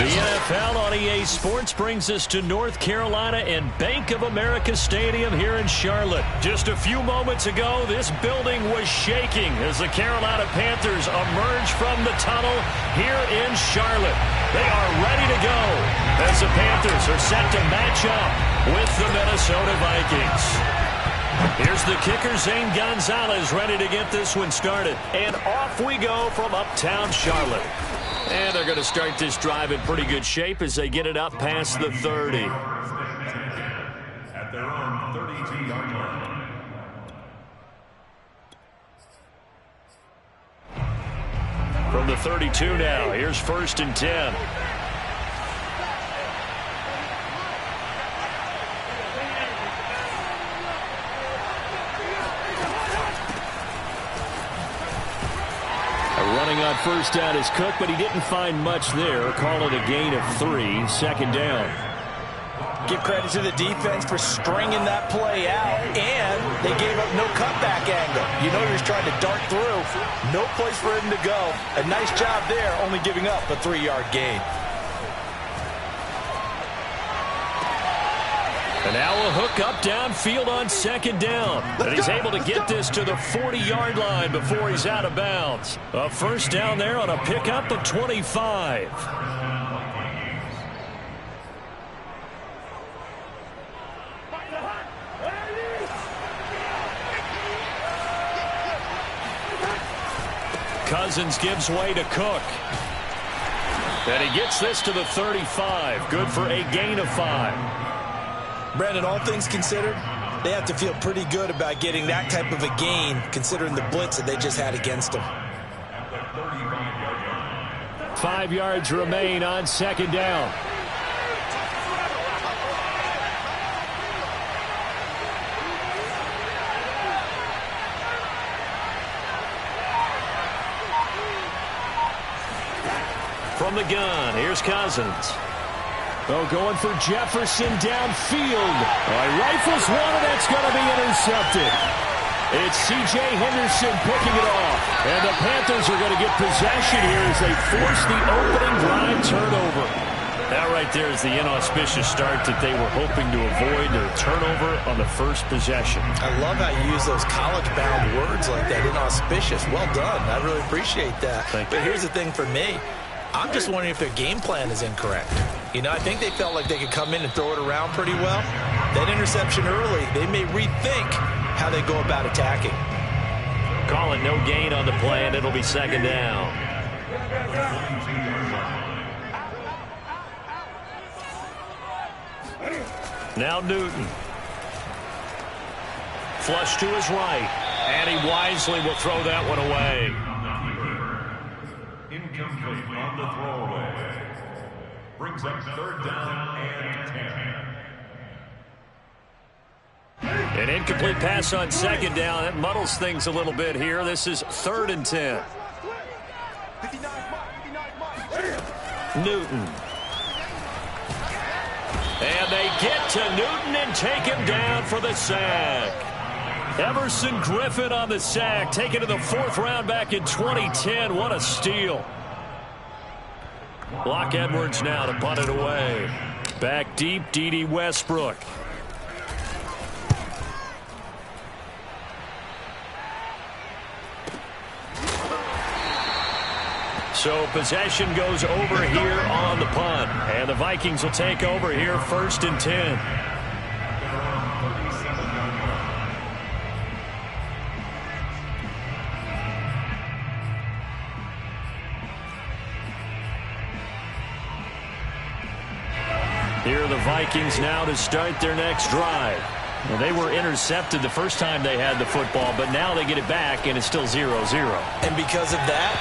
The NFL on EA Sports brings us to North Carolina and Bank of America Stadium here in Charlotte. Just a few moments ago, this building was shaking as the Carolina Panthers emerge from the tunnel here in Charlotte. They are ready to go as the Panthers are set to match up with the Minnesota Vikings. Here's the kicker, Zane Gonzalez, ready to get this one started. And off we go from uptown Charlotte. And they're going to start this drive in pretty good shape as they get it up past the 30. At their own 32-yard line. From the 32 now, here's 1st and 10. Running on 1st down is Cook, but he didn't find much there. Call it a gain of 3, 2nd down. Give credit to the defense for stringing that play out, and they gave up no cutback angle. You know, he was trying to dart through. No place for him to go. A nice job there, only giving up a 3-yard gain. And now a hook up downfield on 2nd down. And he's able to get this to the 40-yard line before he's out of bounds. A 1st down there on a pickup of 25. Cousins gives way to Cook. And he gets this to the 35. Good for a gain of 5. Brandon, all things considered, they have to feel pretty good about getting that type of a gain, considering the blitz that they just had against them. 5 yards remain on 2nd down. From the gun, here's Cousins. Oh, going for Jefferson downfield. Rifles one, and that's going to be intercepted. It's C.J. Henderson picking it off. And the Panthers are going to get possession here as they force the opening drive turnover. That right there is the inauspicious start that they were hoping to avoid, the turnover on the first possession. I love how you use those college-bound words like that, inauspicious. Well done. I really appreciate that. Thank you. But here's the thing for me. I'm just wondering if their game plan is incorrect. You know, I think they felt like they could come in and throw it around pretty well. That interception early, they may rethink how they go about attacking. Call it no gain on the play, and it'll be 2nd down. Now Newton. Flush to his right. And he wisely will throw that one away. Incomplete on the throwaway. Brings up 3rd down and 10. An incomplete pass on 2nd down. That muddles things a little bit here. This is 3rd and 10. Newton. And they get to Newton and take him down for the sack. Everson Griffin on the sack, taken to the 4th round back in 2010. What a steal. Block Edwards now to punt it away. Back deep, D.D. Westbrook. So possession goes over here on the punt. And the Vikings will take over here 1st and 10. Here are the Vikings now to start their next drive. Well, they were intercepted the first time they had the football, but now they get it back, and it's still 0-0. And because of that,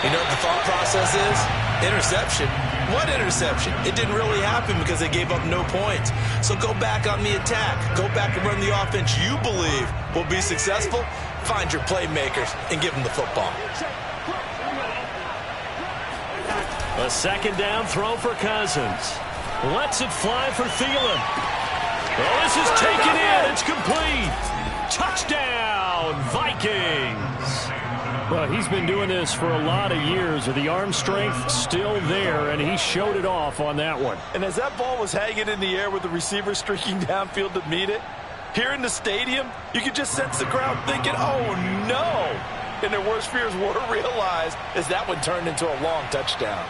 you know what the thought process is? Interception. What interception? It didn't really happen because they gave up no points. So go back on the attack. Go back and run the offense you believe will be successful. Find your playmakers and give them the football. A 2nd down throw for Cousins. Lets it fly for Thielen. Well, this is taken in. It's complete. Touchdown, Vikings. Well, he's been doing this for a lot of years. The arm strength still there, and he showed it off on that one. And as that ball was hanging in the air with the receiver streaking downfield to meet it, here in the stadium, you could just sense the crowd thinking, oh, no. And their worst fears were realized as that one turned into a long touchdown.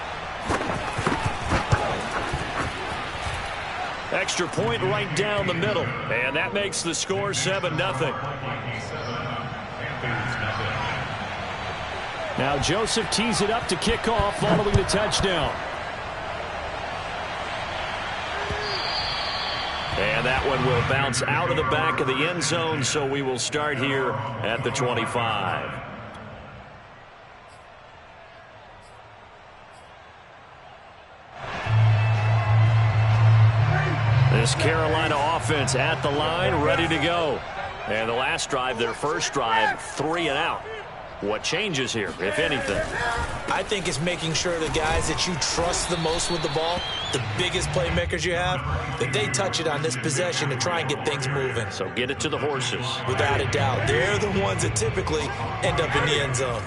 Extra point right down the middle. And that makes the score 7-0. Now Joseph tees it up to kick off following the touchdown. And that one will bounce out of the back of the end zone, so we will start here at the 25. This Carolina offense at the line, ready to go. And the last drive, their first drive, 3 and out. What changes here, if anything? I think it's making sure the guys that you trust the most with the ball, the biggest playmakers you have, that they touch it on this possession to try and get things moving. So get it to the horses. Without a doubt. They're the ones that typically end up in the end zone.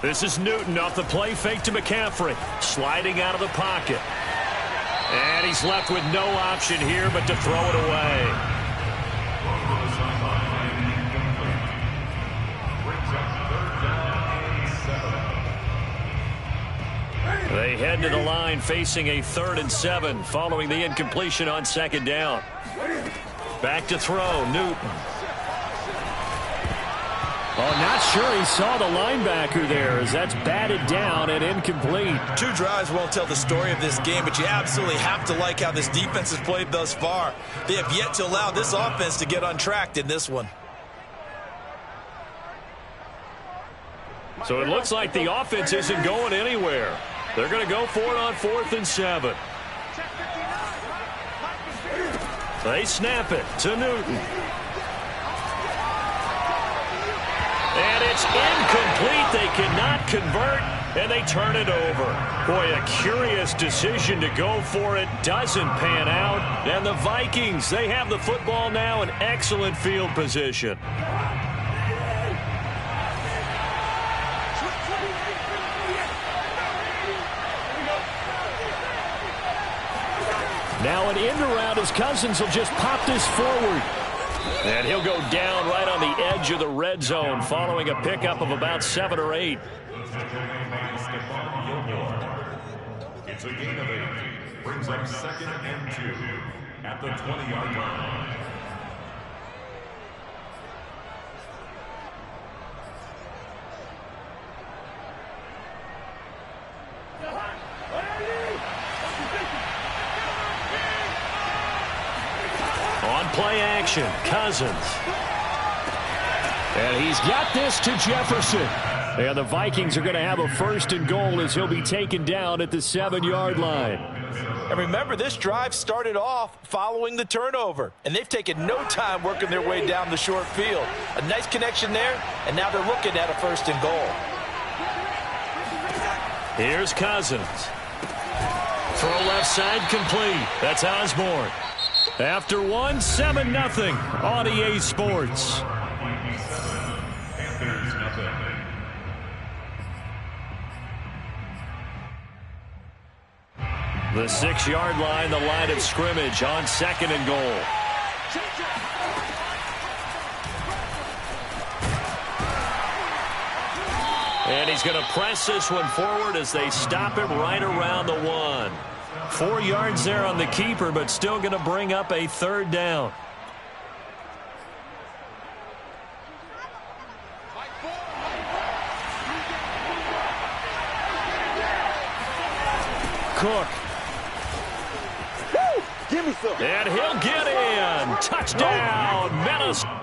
This is Newton off the play fake to McCaffrey. Sliding out of the pocket. And he's left with no option here but to throw it away. They head to the line facing a 3rd and 7 following the incompletion on 2nd down. Back to throw, Newton. Oh, not sure he saw the linebacker there as that's batted down and incomplete. 2 drives won't tell the story of this game, but you absolutely have to like how this defense has played thus far. They have yet to allow this offense to get untracked in this one. So it looks like the offense isn't going anywhere. They're going to go for it on 4th and 7. They snap it to Newton. And it's incomplete. They cannot convert, and they turn it over. Boy, a curious decision to go for it. Doesn't pan out. And the Vikings, they have the football now in excellent field position. Now an end around as Cousins will just pop this forward. And he'll go down right on the edge of the red zone following a pickup of about 7 or 8. It's a gain of 8. Brings up 2nd and 2 at the 20-yard line. On play action, Cousins. And he's got this to Jefferson. And the Vikings are going to have a 1st and goal as he'll be taken down at the 7-yard line. And remember, this drive started off following the turnover. And they've taken no time working their way down the short field. A nice connection there, and now they're looking at a 1st and goal. Here's Cousins. Throw left side complete. That's Osborne. After 1, 7-0 on EA Sports. The 6-yard line, the line of scrimmage on 2nd and goal. And he's going to press this one forward as they stop him right around the 1. 4 yards there on the keeper, but still going to bring up a 3rd down. Cook. Woo! Give me some. And he'll get in. Touchdown, Minnesota.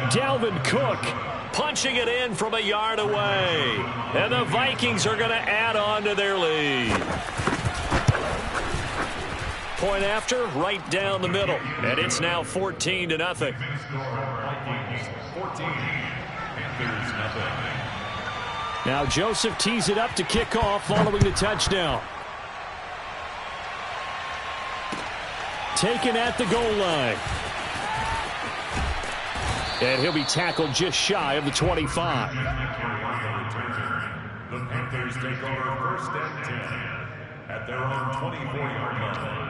Dalvin Cook punching it in from a yard away. And the Vikings are going to add on to their lead. Point after, right down the middle. And it's now 14-0. Now Joseph tees it up to kick off following the touchdown. Taken at the goal line. And he'll be tackled just shy of the 25. The Panthers take over first and 10 at their own 24-yard line.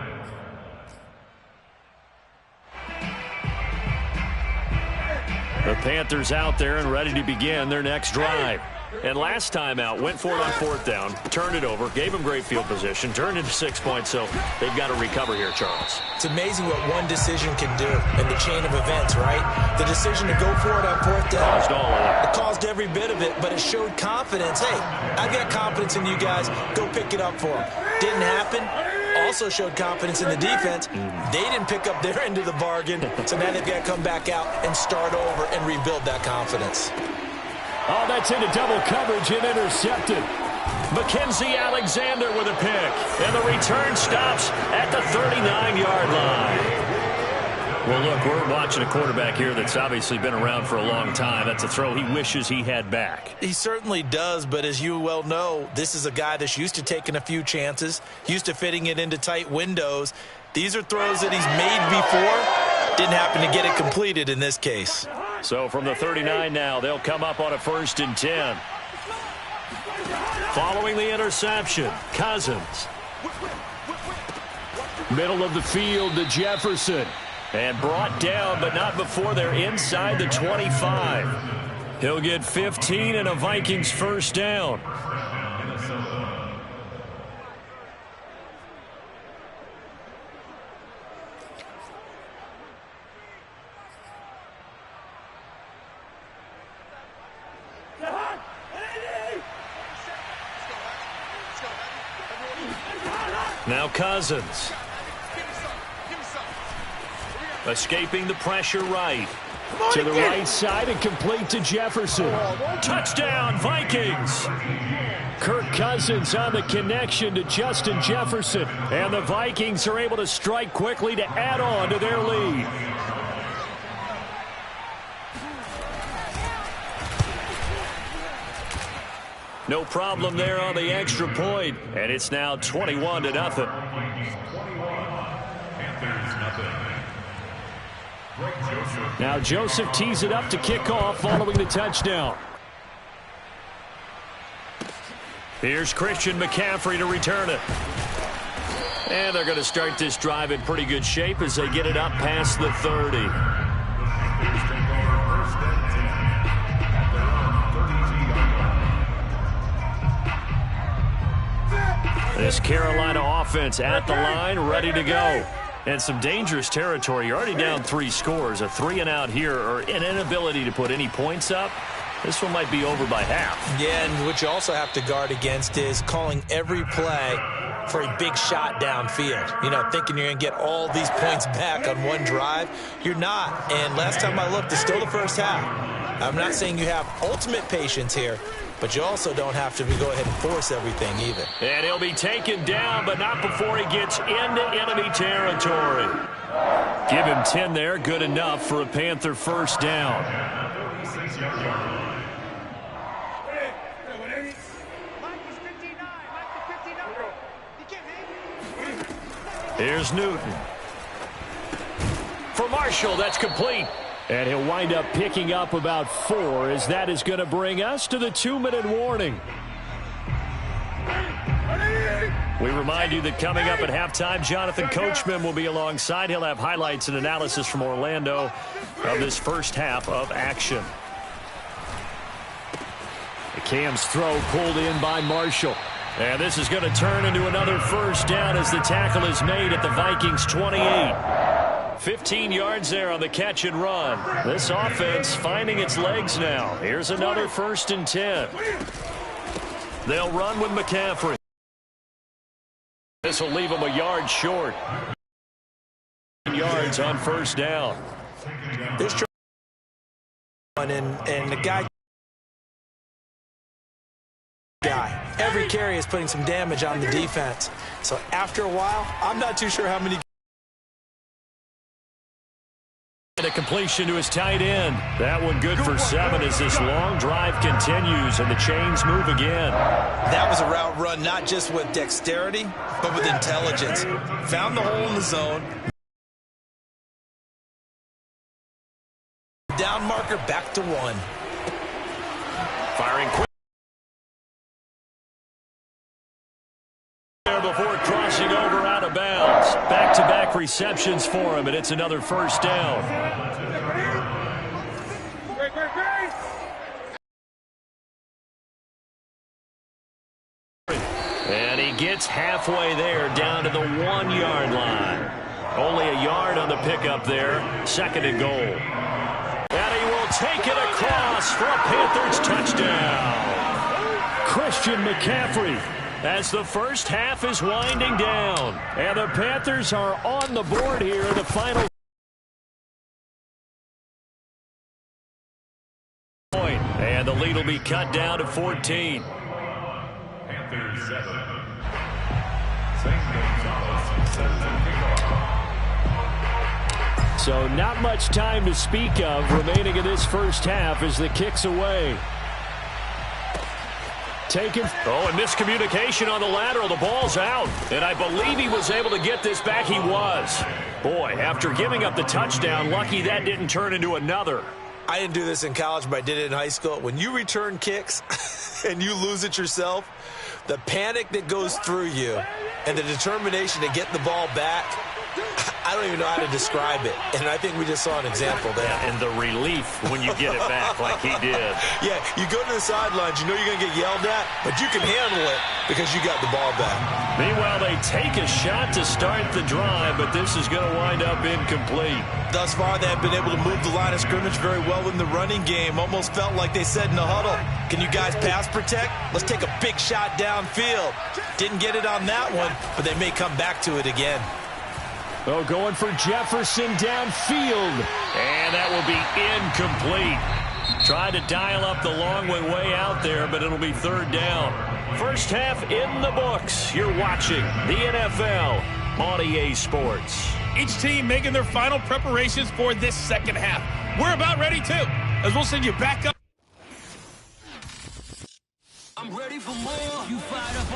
The Panthers out there and ready to begin their next drive. And last time out, went for it on fourth down, turned it over, gave them great field position, turned into 6 points, so they've got to recover here, Charles. It's amazing what one decision can do in the chain of events, right? The decision to go for it on fourth down. Caused all of that. It caused every bit of it, but it showed confidence. Hey, I've got confidence in you guys. Go pick it up for them. Didn't happen. Also showed confidence in the defense. They didn't pick up their end of the bargain, so now they've got to come back out and start over and rebuild that confidence. Oh, that's into double coverage and intercepted. Mackenzie Alexander with a pick. And the return stops at the 39-yard line. Well, look, we're watching a quarterback here that's obviously been around for a long time. That's a throw he wishes he had back. He certainly does, but as you well know, this is a guy that's used to taking a few chances, used to fitting it into tight windows. These are throws that he's made before. Didn't happen to get it completed in this case. So from the 39 now, they'll come up on a 1st and 10. Following the interception, Cousins. Middle of the field to Jefferson. And brought down, but not before they're inside the 25. He'll get 15 and a Vikings first down. Now Cousins. Escaping the pressure right. To the right side and complete to Jefferson. Touchdown, Vikings. Kirk Cousins on the connection to Justin Jefferson. And the Vikings are able to strike quickly to add on to their lead. No problem there on the extra point. And it's now 21-0. Now Joseph tees it up to kick off following the touchdown. Here's Christian McCaffrey to return it. And they're going to start this drive in pretty good shape as they get it up past the 30. This Carolina offense at the line, ready to go. And some dangerous territory. You're already down 3 scores. A 3-and-out here, or an inability to put any points up. This one might be over by half. Yeah, and what you also have to guard against is calling every play for a big shot downfield. You know, thinking you're going to get all these points back on one drive. You're not. And last time I looked, it's still the first half. I'm not saying you have ultimate patience here, but you also don't have to go ahead and force everything either. And he'll be taken down, but not before he gets into enemy territory. Give him 10 there. Good enough for a Panther first down. Here's Newton. For Marshall, that's complete. And he'll wind up picking up about 4 as that is going to bring us to the 2-minute warning. We remind you that coming up at halftime, Jonathan Coachman will be alongside. He'll have highlights and analysis from Orlando of this first half of action. The Cam's throw pulled in by Marshall. And this is going to turn into another first down as the tackle is made at the Vikings 28. 15 yards there on the catch and run. This offense finding its legs now. Here's another 1st and 10. They'll run with McCaffrey. This will leave them a yard short. Yards on first down. This and the guy Every carry is putting some damage on the defense. So after a while, I'm not too sure how many. And a completion to his tight end. That one good for 7 as this long drive continues and the chains move again. That was a route run not just with dexterity, but with intelligence. Found the hole in the zone. Down marker back to 1. Firing quick. Before crossing over out of bounds. Back-to-back receptions for him, and it's another first down. And he gets halfway there, down to the 1-yard line. Only a yard on the pickup there. 2nd and goal. And he will take it across for a Panthers touchdown. Christian McCaffrey. As the first half is winding down. And the Panthers are on the board here in the final point. And the lead will be cut down to 14. Panthers 7. St. Gonzalez sets the kickoff. So not much time to speak of remaining in this first half as the kick's away. Taken. Oh, and miscommunication on the lateral. The ball's out. And I believe he was able to get this back. He was. Boy, after giving up the touchdown, lucky that didn't turn into another. I didn't do this in college, but I did it in high school. When you return kicks and you lose it yourself, the panic that goes through you and the determination to get the ball back, I don't even know how to describe it. And I think we just saw an example there. Yeah, and the relief when you get it back like he did. Yeah, you go to the sidelines, you know you're going to get yelled at, but you can handle it because you got the ball back. Meanwhile, they take a shot to start the drive, but this is going to wind up incomplete. Thus far, they have been able to move the line of scrimmage very well in the running game. Almost felt like they said in the huddle, can you guys pass protect? Let's take a big shot downfield. Didn't get it on that one, but they may come back to it again. Oh, going for Jefferson downfield. And that will be incomplete. Trying to dial up the long way out there, but it'll be 3rd down. First half in the books. You're watching the NFL on EA Sports. Each team making their final preparations for this second half. We're about ready, too, as we'll send you back up. I'm ready for more. You fired up on